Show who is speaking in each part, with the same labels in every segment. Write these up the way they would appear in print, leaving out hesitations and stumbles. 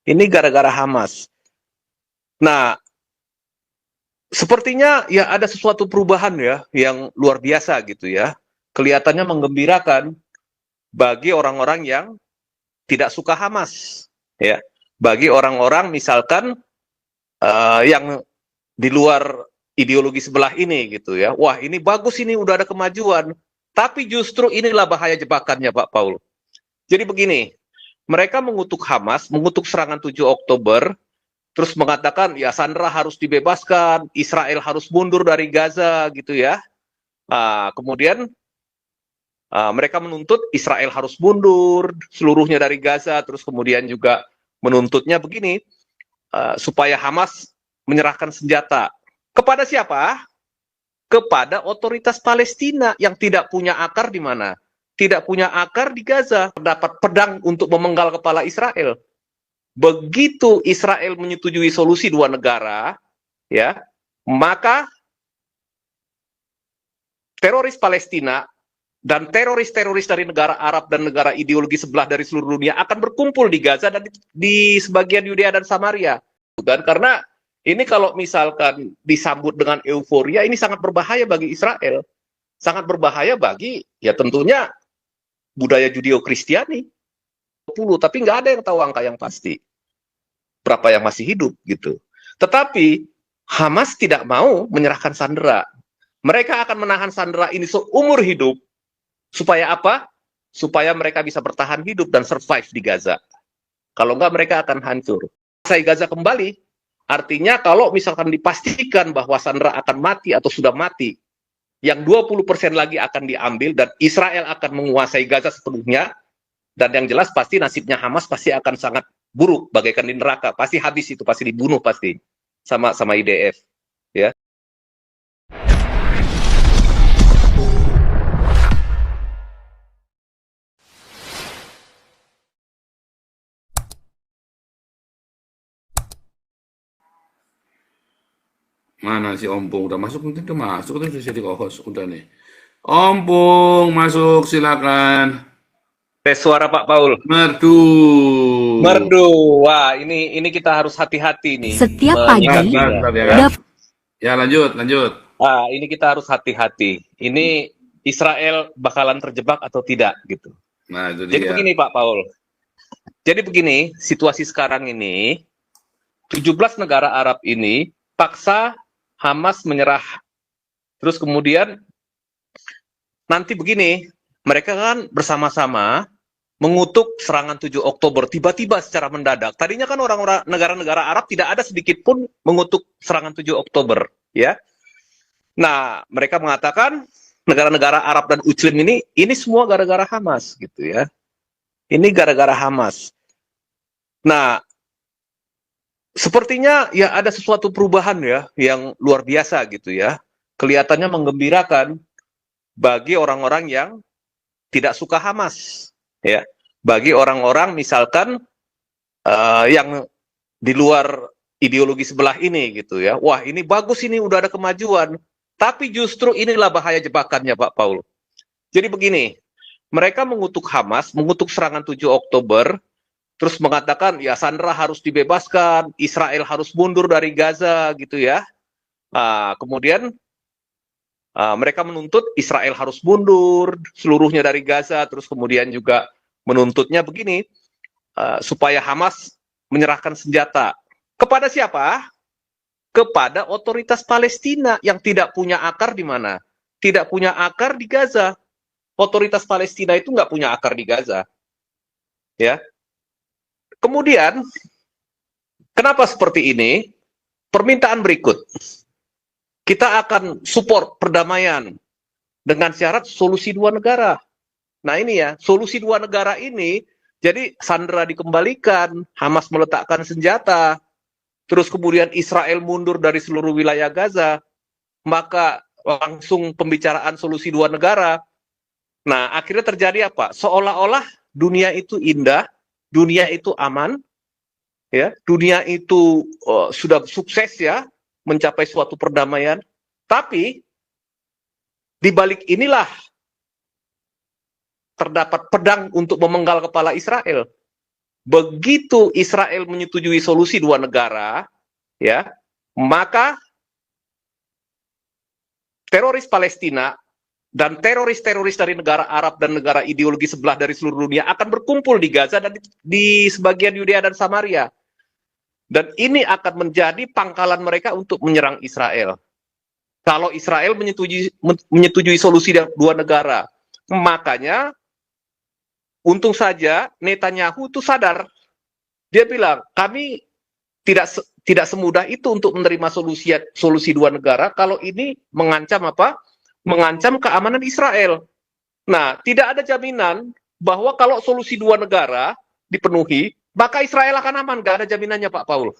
Speaker 1: Ini gara-gara Hamas. Nah, sepertinya ya ada sesuatu perubahan ya yang luar biasa gitu ya. Kelihatannya menggembirakan bagi orang-orang yang tidak suka Hamas ya. Bagi orang-orang misalkan yang di luar ideologi sebelah ini gitu ya. Wah, ini bagus, ini udah ada kemajuan. Tapi justru inilah bahaya jebakannya, Pak Paul. Jadi begini, mereka mengutuk Hamas, mengutuk serangan 7 Oktober, terus mengatakan ya Sandra harus dibebaskan, Israel harus mundur dari Gaza gitu ya. Kemudian mereka menuntut Israel harus mundur seluruhnya dari Gaza, terus kemudian juga menuntutnya begini, supaya Hamas menyerahkan senjata. Kepada siapa? Kepada otoritas Palestina yang tidak punya akar di mana? Tidak punya akar di Gaza. Terdapat pedang untuk memenggal kepala Israel. Begitu Israel menyetujui solusi dua negara, ya, maka teroris Palestina dan teroris-teroris dari negara Arab dan negara ideologi sebelah dari seluruh dunia akan berkumpul di Gaza dan di sebagian Yudea dan Samaria. Dan karena ini kalau misalkan disambut dengan euforia, ini sangat berbahaya bagi Israel. Sangat berbahaya bagi, ya tentunya, budaya Judeo-Kristiani. Tapi nggak ada yang tahu angka yang pasti. Berapa yang masih hidup, gitu. Tetapi, Hamas tidak mau menyerahkan sandera. Mereka akan menahan sandera ini seumur hidup. Supaya apa? Supaya mereka bisa bertahan hidup dan survive di Gaza. Kalau nggak, mereka akan hancur. Selesai Gaza kembali, artinya kalau misalkan dipastikan bahwa Sandra akan mati atau sudah mati, yang 20% lagi akan diambil dan Israel akan menguasai Gaza sepenuhnya, dan yang jelas pasti nasibnya Hamas pasti akan sangat buruk, bagaikan di neraka. Pasti habis itu, pasti dibunuh pasti sama IDF. Ya.
Speaker 2: Mana si Ompong udah masuk? Mungkin udah masuk, udah jadi co-host udah nih. Ompong masuk, silakan.
Speaker 1: Tes suara Pak Paul.
Speaker 2: Merdu.
Speaker 1: Merdu. Wah, ini kita harus hati-hati nih.
Speaker 3: Setiap pagi
Speaker 2: Ya. Ya, lanjut.
Speaker 1: Ini kita harus hati-hati. Ini Israel bakalan terjebak atau tidak gitu.
Speaker 2: Nah, itu
Speaker 1: Jadi
Speaker 2: dia.
Speaker 1: begini Pak Paul. Jadi begini, situasi sekarang ini 17 negara Arab ini paksa Hamas menyerah. Terus kemudian nanti begini, mereka kan bersama-sama mengutuk serangan 7 Oktober tiba-tiba secara mendadak. Tadinya kan orang-orang negara-negara Arab tidak ada sedikit pun mengutuk serangan 7 Oktober, ya. Nah, mereka mengatakan negara-negara Arab dan Muslim ini semua gara-gara Hamas gitu ya. Ini gara-gara Hamas. Nah, sepertinya ya ada sesuatu perubahan ya yang luar biasa gitu ya. Kelihatannya menggembirakan bagi orang-orang yang tidak suka Hamas ya. Bagi orang-orang misalkan yang di luar ideologi sebelah ini gitu ya. Wah, ini bagus, ini udah ada kemajuan. Tapi justru inilah bahaya jebakannya, Pak Paul. Jadi begini, mereka mengutuk Hamas, mengutuk serangan 7 Oktober, terus mengatakan ya Sandra harus dibebaskan, Israel harus mundur dari Gaza gitu ya. Kemudian mereka menuntut Israel harus mundur seluruhnya dari Gaza, terus kemudian juga menuntutnya begini, supaya Hamas menyerahkan senjata. Kepada siapa? Kepada otoritas Palestina yang tidak punya akar di mana? Tidak punya akar di Gaza. Otoritas Palestina itu nggak punya akar di Gaza. Ya. Kemudian, kenapa seperti ini? Permintaan berikut. Kita akan support perdamaian dengan syarat solusi dua negara. Nah ini ya, solusi dua negara ini, jadi Sandra dikembalikan, Hamas meletakkan senjata, terus kemudian Israel mundur dari seluruh wilayah Gaza, maka langsung pembicaraan solusi dua negara. Nah, akhirnya terjadi apa? Seolah-olah dunia itu indah, dunia itu aman, ya, dunia itu sudah sukses ya, mencapai suatu perdamaian. Tapi di balik inilah terdapat pedang untuk memenggal kepala Israel. begitu Israel menyetujui solusi dua negara, ya, maka teroris Palestina dan teroris-teroris dari negara Arab dan negara ideologi sebelah dari seluruh dunia akan berkumpul di Gaza dan di sebagian Yudea dan Samaria. Dan ini akan menjadi pangkalan mereka untuk menyerang Israel. Kalau Israel menyetujui solusi dua negara, makanya untung saja Netanyahu itu sadar. Dia bilang, kami tidak semudah itu untuk menerima solusi dua negara kalau ini mengancam apa? Mengancam keamanan Israel. Nah, tidak ada jaminan bahwa kalau solusi dua negara dipenuhi, maka Israel akan aman. Nggak ada jaminannya, Pak Paul.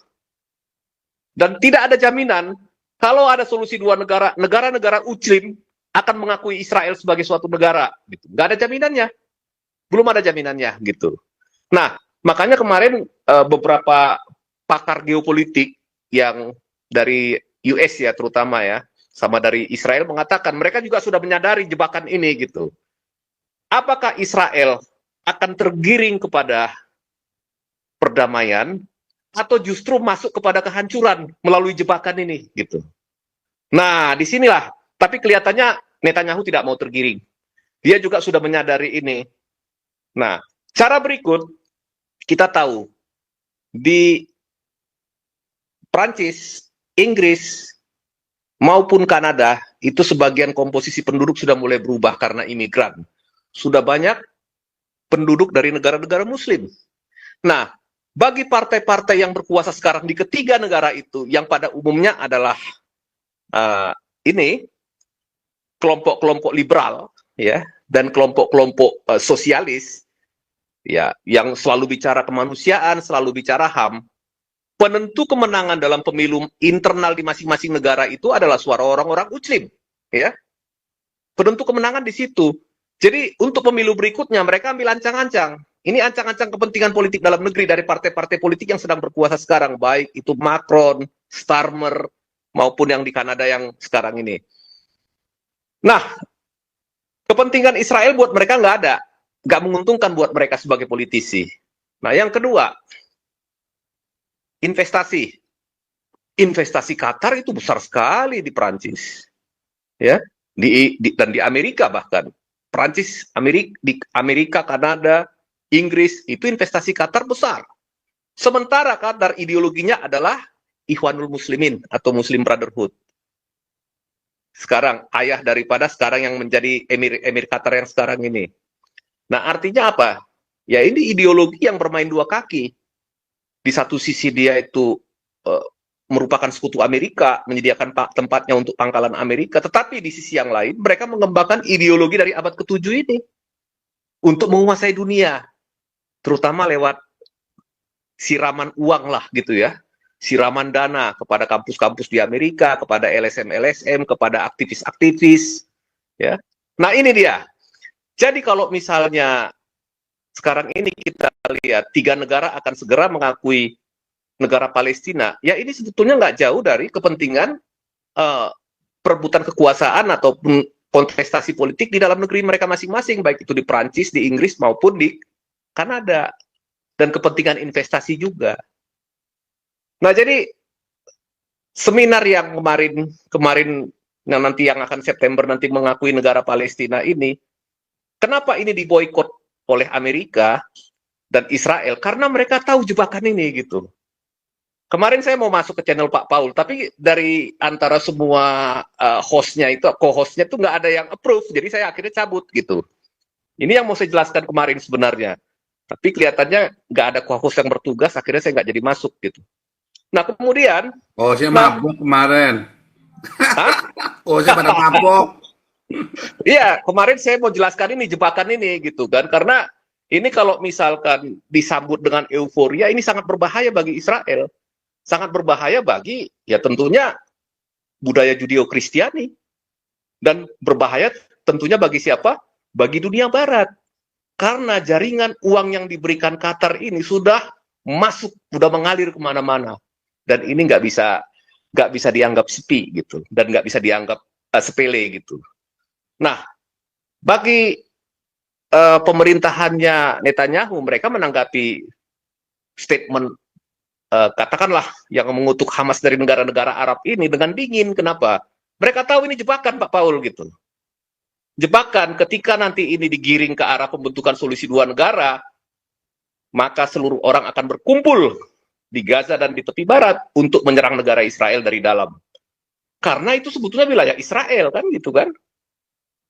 Speaker 1: Dan tidak ada jaminan kalau ada solusi dua negara, negara-negara Muslim akan mengakui Israel sebagai suatu negara. Gitu. Nggak ada jaminannya. Belum ada jaminannya. Gitu. Nah, makanya kemarin beberapa pakar geopolitik yang dari US ya terutama ya, sama dari Israel mengatakan mereka juga sudah menyadari jebakan ini gitu. Apakah Israel akan tergiring kepada perdamaian atau justru masuk kepada kehancuran melalui jebakan ini gitu. Nah, disinilah. Tapi kelihatannya Netanyahu tidak mau tergiring. Dia juga sudah menyadari ini. Nah, cara berikut kita tahu di Prancis, Inggris maupun Kanada itu sebagian komposisi penduduk sudah mulai berubah karena imigran. Sudah banyak penduduk dari negara-negara Muslim. Nah, bagi partai-partai yang berkuasa sekarang di ketiga negara itu, yang pada umumnya adalah ini kelompok-kelompok liberal, ya, dan kelompok-kelompok sosialis, ya, yang selalu bicara kemanusiaan, selalu bicara HAM. Penentu kemenangan dalam pemilu internal di masing-masing negara itu adalah suara orang-orang Muslim, ya. Penentu kemenangan di situ. Jadi untuk pemilu berikutnya mereka ambil ancang-ancang. Ini ancang-ancang kepentingan politik dalam negeri dari partai-partai politik yang sedang berkuasa sekarang, baik itu Macron, Starmer, maupun yang di Kanada yang sekarang ini. Nah, kepentingan Israel buat mereka nggak ada. Nggak menguntungkan buat mereka sebagai politisi. Nah, yang kedua, investasi. Investasi Qatar itu besar sekali di Prancis. Ya, dan di Amerika bahkan. Prancis, Amerika, Kanada, Inggris, itu investasi Qatar besar. Sementara Qatar ideologinya adalah Ikhwanul Muslimin atau Muslim Brotherhood. Sekarang, ayah daripada sekarang yang menjadi Emir Qatar yang sekarang ini. Nah, artinya apa? Ya ini ideologi yang bermain dua kaki. Di satu sisi dia itu merupakan sekutu Amerika, menyediakan tempatnya untuk pangkalan Amerika, tetapi di sisi yang lain mereka mengembangkan ideologi dari abad ke-7 ini untuk menguasai dunia, terutama lewat siraman uang lah gitu ya, siraman dana kepada kampus-kampus di Amerika, kepada LSM-LSM, kepada aktivis-aktivis, ya. Nah ini dia. Jadi kalau misalnya sekarang ini kita lihat 3 negara akan segera mengakui negara Palestina, ya ini sebetulnya nggak jauh dari kepentingan perebutan kekuasaan ataupun kontestasi politik di dalam negeri mereka masing-masing, baik itu di Prancis, di Inggris maupun di Kanada, dan kepentingan investasi juga. Nah jadi seminar yang kemarin yang nanti yang akan September nanti mengakui negara Palestina ini, kenapa ini diboikot oleh Amerika dan Israel? Karena mereka tahu jebakan ini gitu. Kemarin saya mau masuk ke channel Pak Paul, tapi dari antara semua hostnya itu, co-hostnya itu nggak ada yang approve, jadi saya akhirnya cabut gitu. Ini yang mau saya jelaskan kemarin sebenarnya. Tapi kelihatannya nggak ada co-host yang bertugas, akhirnya saya nggak jadi masuk gitu. Nah kemudian,
Speaker 2: Oh, saya mabuk kemarin. Oh, saya pada mabuk.
Speaker 1: iya kemarin saya mau jelaskan ini jebakan ini gitu kan, karena ini kalau misalkan disambut dengan euforia, ini sangat berbahaya bagi Israel. Sangat berbahaya bagi, ya tentunya, budaya Judeo-Kristiani. Dan berbahaya tentunya bagi siapa? Bagi dunia barat. Karena jaringan uang yang diberikan Qatar ini sudah masuk, sudah mengalir kemana-mana. Dan ini nggak bisa dianggap sepi gitu. Dan nggak bisa dianggap sepele gitu. Nah, bagi pemerintahannya Netanyahu, mereka menanggapi statement katakanlah yang mengutuk Hamas dari negara-negara Arab ini dengan dingin. Kenapa? Mereka tahu ini jebakan, Pak Paul, gitu. Jebakan ketika nanti ini digiring ke arah pembentukan solusi dua negara, maka seluruh orang akan berkumpul di Gaza dan di tepi barat untuk menyerang negara Israel dari dalam. Karena itu sebetulnya wilayah Israel, kan gitu kan.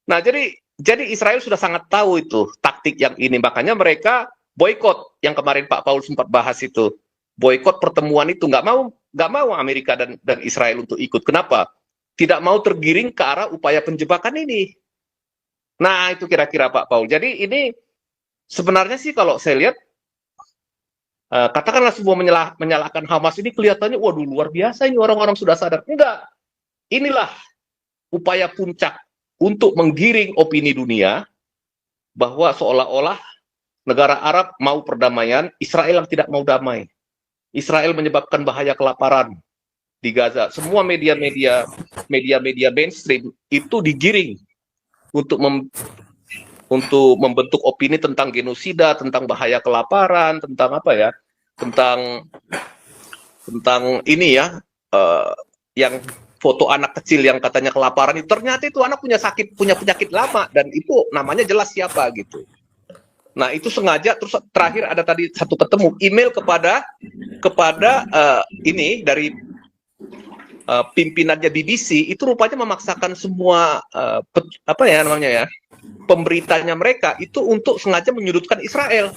Speaker 1: Nah, jadi Israel sudah sangat tahu itu taktik yang ini. Makanya mereka boykot yang kemarin Pak Paul sempat bahas itu. Boykot pertemuan itu, nggak mau Amerika dan Israel untuk ikut. Kenapa? Tidak mau tergiring ke arah upaya penjebakan ini. Nah, itu kira-kira Pak Paul. Jadi ini sebenarnya sih kalau saya lihat, katakanlah semua menyalahkan Hamas ini kelihatannya, waduh luar biasa ini orang-orang sudah sadar. Enggak. Inilah upaya puncak untuk menggiring opini dunia bahwa seolah-olah negara Arab mau perdamaian, Israel yang tidak mau damai. Israel menyebabkan bahaya kelaparan di Gaza. Semua media-media mainstream itu digiring untuk membentuk opini tentang genosida, tentang bahaya kelaparan, tentang apa ya? Tentang ini ya, yang foto anak kecil yang katanya kelaparan itu, ternyata itu anak punya penyakit lama dan itu namanya jelas siapa gitu. Nah, itu sengaja. Terus terakhir ada tadi satu ketemu email kepada ini dari pimpinannya BBC, itu rupanya memaksakan semua apa ya namanya ya, pemberitanya mereka itu untuk sengaja menyudutkan Israel.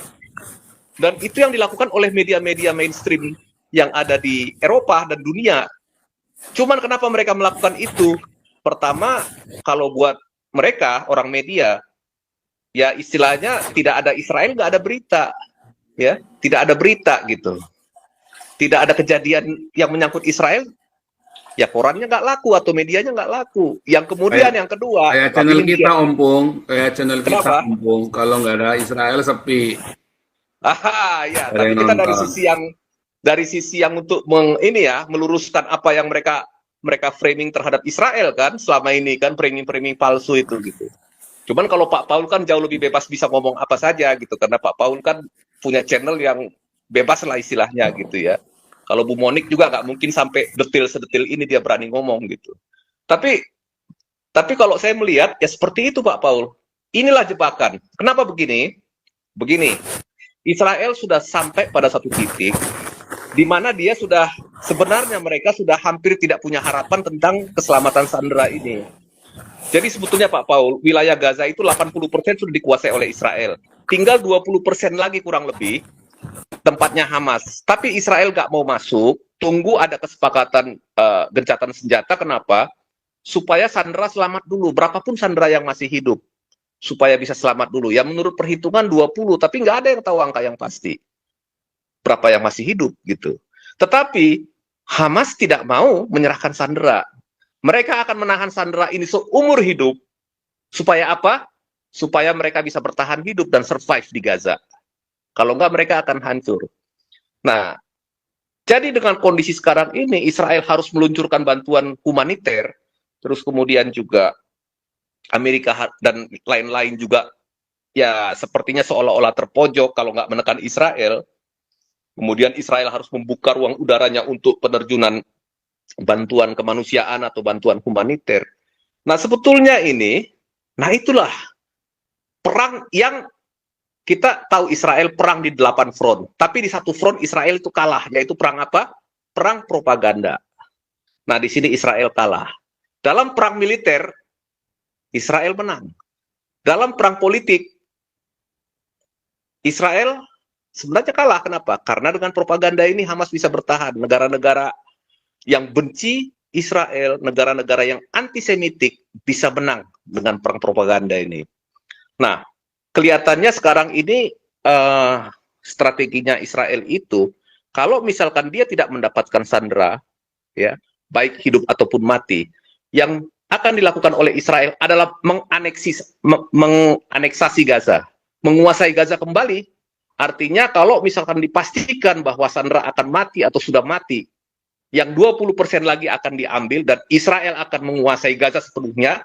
Speaker 1: Dan itu yang dilakukan oleh media-media mainstream yang ada di Eropa dan dunia. Cuman kenapa mereka melakukan itu? Pertama, kalau buat mereka, orang media, ya istilahnya tidak ada Israel, nggak ada berita. Ya, tidak ada berita gitu. Tidak ada kejadian yang menyangkut Israel, ya korannya nggak laku atau medianya nggak laku. Yang kemudian yang kedua,
Speaker 2: kayak channel kita Ompong, kayak channel
Speaker 1: Kenapa?
Speaker 2: kita Ompong, kalau nggak ada Israel sepi.
Speaker 1: Aha, ya,
Speaker 2: Ada
Speaker 1: tapi
Speaker 2: yang
Speaker 1: kita
Speaker 2: nonton.
Speaker 1: dari sisi yang untuk ini ya, meluruskan apa yang mereka framing terhadap Israel kan selama ini kan, framing palsu itu gitu. Cuman kalau Pak Paul kan jauh lebih bebas, bisa ngomong apa saja gitu, karena Pak Paul kan punya channel yang bebas lah istilahnya gitu ya. Kalau Bu Monik juga nggak mungkin sampai sedetil ini dia berani ngomong gitu. Tapi kalau saya melihat ya seperti itu Pak Paul. Inilah jebakan. Kenapa begini? Begini, Israel sudah sampai pada satu titik di mana dia sebenarnya mereka sudah hampir tidak punya harapan tentang keselamatan sandera ini. Jadi sebetulnya Pak Paul, wilayah Gaza itu 80% sudah dikuasai oleh Israel. Tinggal 20% lagi kurang lebih tempatnya Hamas. Tapi Israel nggak mau masuk, tunggu ada kesepakatan gencatan senjata. Kenapa? Supaya sandera selamat dulu, berapapun sandera yang masih hidup. Supaya bisa selamat dulu. Ya menurut perhitungan 20, tapi nggak ada yang tahu angka yang pasti. Berapa yang masih hidup gitu. Tetapi Hamas tidak mau menyerahkan sandera. Mereka akan menahan sandera ini seumur hidup. Supaya apa? Supaya mereka bisa bertahan hidup dan survive di Gaza. Kalau enggak mereka akan hancur. Nah, jadi dengan kondisi sekarang ini Israel harus meluncurkan bantuan humaniter, terus kemudian juga Amerika dan lain-lain juga ya sepertinya seolah-olah terpojok kalau nggak menekan Israel. Kemudian Israel harus membuka ruang udaranya untuk penerjunan bantuan kemanusiaan atau bantuan humaniter. Nah, sebetulnya ini, nah itulah perang yang kita tahu Israel perang di 8 front. Tapi di satu front Israel itu kalah, yaitu perang apa? Perang propaganda. Nah, di sini Israel kalah. Dalam perang militer, Israel menang. Dalam perang politik, Israel sebenarnya kalah. Kenapa? Karena dengan propaganda ini Hamas bisa bertahan. Negara-negara yang benci Israel, negara-negara yang antisemitik bisa menang dengan perang propaganda ini. Nah, kelihatannya sekarang ini strateginya Israel itu, kalau misalkan dia tidak mendapatkan sandera, ya baik hidup ataupun mati, yang akan dilakukan oleh Israel adalah menganeksasi Gaza, menguasai Gaza kembali. Artinya kalau misalkan dipastikan bahwa sandera akan mati atau sudah mati, yang 20% lagi akan diambil dan Israel akan menguasai Gaza sepenuhnya,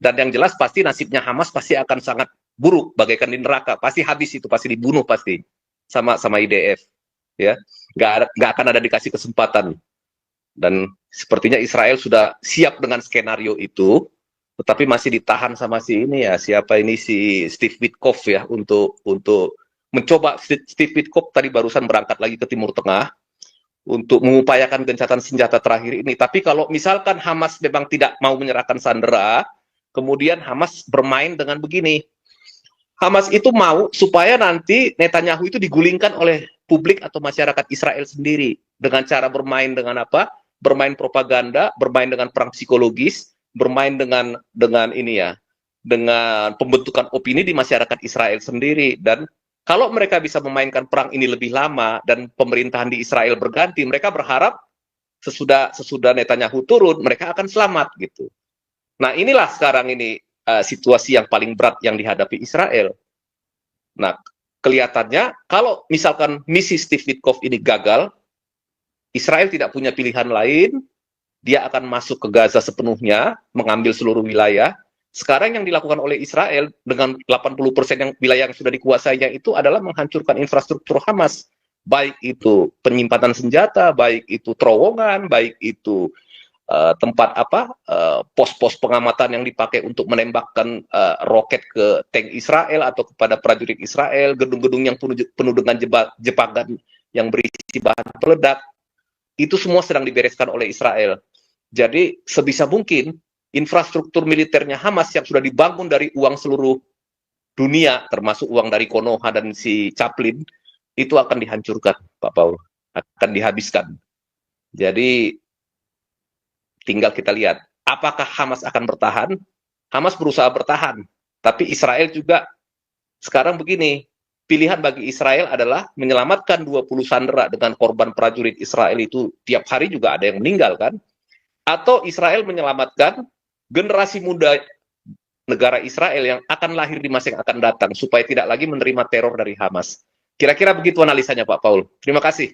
Speaker 1: dan yang jelas pasti nasibnya Hamas pasti akan sangat buruk, bagaikan di neraka, pasti habis itu, pasti dibunuh pasti sama IDF. ya, nggak akan ada dikasih kesempatan. Dan sepertinya Israel sudah siap dengan skenario itu, tetapi masih ditahan sama si ini ya, siapa ini, si Steve Witkoff ya, untuk mencoba. Steve Witkoff tadi barusan berangkat lagi ke Timur Tengah untuk mengupayakan gencatan senjata terakhir ini. Tapi kalau misalkan Hamas memang tidak mau menyerahkan sandera, kemudian Hamas bermain dengan begini. Hamas itu mau supaya nanti Netanyahu itu digulingkan oleh publik atau masyarakat Israel sendiri dengan cara bermain dengan apa? Bermain propaganda, bermain dengan perang psikologis, bermain dengan ini ya, dengan pembentukan opini di masyarakat Israel sendiri. Dan kalau mereka bisa memainkan perang ini lebih lama dan pemerintahan di Israel berganti, mereka berharap sesudah Netanyahu turun, mereka akan selamat gitu. Nah, inilah sekarang ini situasi yang paling berat yang dihadapi Israel. Nah, kelihatannya kalau misalkan misi Steve Witkoff ini gagal, Israel tidak punya pilihan lain, dia akan masuk ke Gaza sepenuhnya, mengambil seluruh wilayah. Sekarang yang dilakukan oleh Israel dengan 80% yang wilayah yang sudah dikuasainya itu adalah menghancurkan infrastruktur Hamas. Baik itu penyimpanan senjata, baik itu terowongan, baik itu tempat pos-pos pengamatan yang dipakai untuk menembakkan roket ke tank Israel atau kepada prajurit Israel, gedung-gedung yang penuh dengan jebakan yang berisi bahan peledak, itu semua sedang dibereskan oleh Israel. Jadi sebisa mungkin infrastruktur militernya Hamas yang sudah dibangun dari uang seluruh dunia, termasuk uang dari Konoha dan si Chaplin, itu akan dihancurkan, Pak Paul, akan dihabiskan. Jadi tinggal kita lihat, apakah Hamas akan bertahan? Hamas berusaha bertahan, tapi Israel juga sekarang begini, pilihan bagi Israel adalah menyelamatkan 20 sandera dengan korban prajurit Israel itu tiap hari juga ada yang meninggal kan? Atau Israel menyelamatkan generasi muda negara Israel yang akan lahir di masa yang akan datang supaya tidak lagi menerima teror dari Hamas. Kira-kira begitu analisanya Pak Paul. Terima kasih.